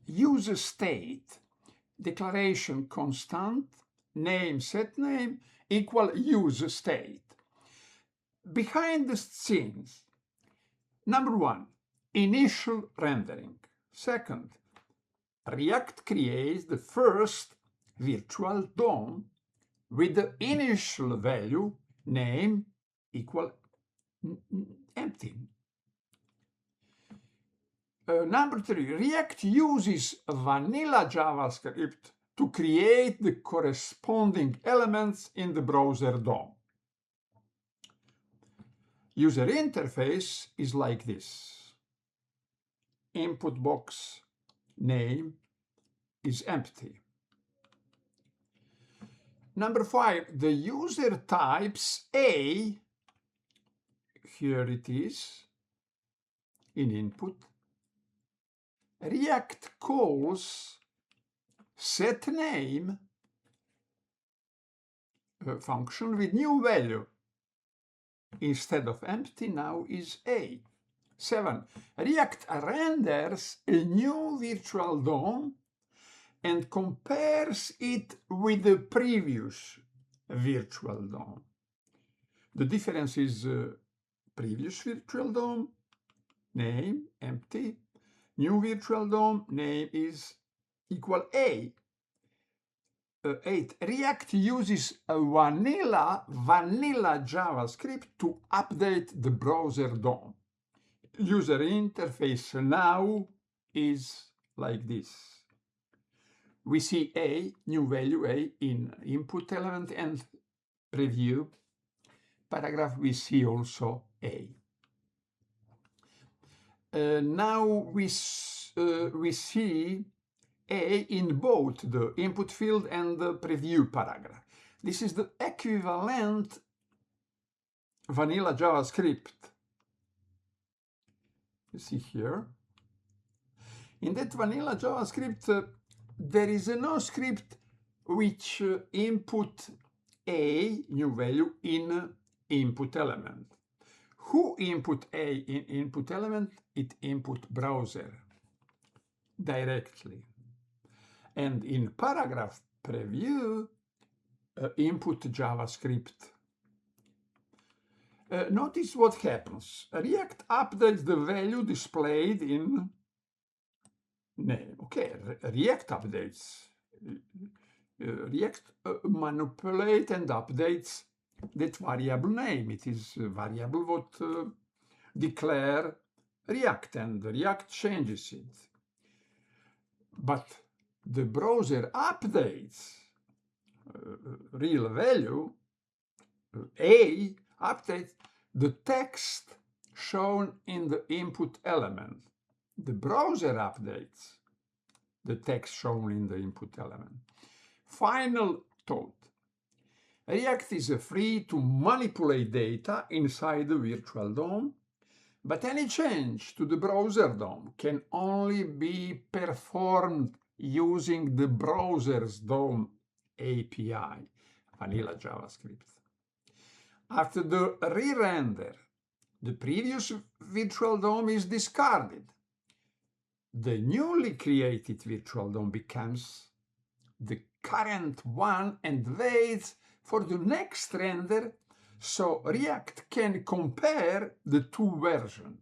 useState, declaration constant, name set name equal useState. Behind the scenes, number one, initial rendering. Second, React creates the first virtual DOM with the initial value name equal empty. Number three, React uses vanilla JavaScript to create the corresponding elements in the browser DOM. User interface is like this. Input box name is empty. Number five, the user types A, here it is, in input. React calls setName function with new value. Instead of empty, now is A. 7. React renders a new virtual DOM and compares it with the previous virtual DOM. The difference is previous virtual DOM, name, empty. New virtual DOM, name is equal A. 8. React uses a vanilla JavaScript to update the browser DOM. User interface now is like this. We see A, new value A, in input element, and preview paragraph we see also A. Now we see A in both the input field and the preview paragraph. This is the equivalent vanilla JavaScript. You see here. In that vanilla JavaScript, there is no script which input A, new value, in input element. Who input A in input element? It input browser directly. And in paragraph preview, input JavaScript. Notice what happens. React updates the value displayed in name. Okay, React updates. React manipulates and updates that variable name. It is a variable what declare React, and React changes it. But the browser updates real value, A updates the text shown in the input element. The browser updates the text shown in the input element. Final thought. React is free to manipulate data inside the virtual DOM, but any change to the browser DOM can only be performed using the browser's DOM API, vanilla JavaScript. After the re-render, the previous virtual DOM is discarded. The newly created virtual DOM becomes the current one and waits for the next render so React can compare the two versions.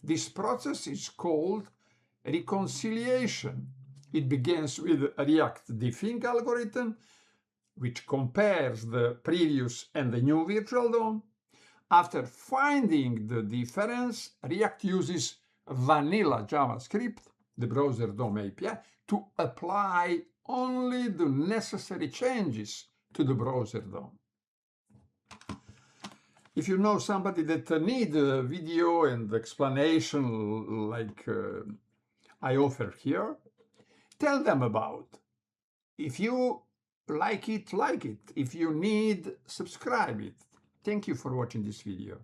This process is called reconciliation. It begins with a React Diffing algorithm, which compares the previous and the new virtual DOM. After finding the difference, React uses vanilla JavaScript, the browser DOM API, to apply only the necessary changes to the browser DOM. If you know somebody that needs a video and explanation like I offer here, tell them about. If you like it, like it. If you need, subscribe it. Thank you for watching this video.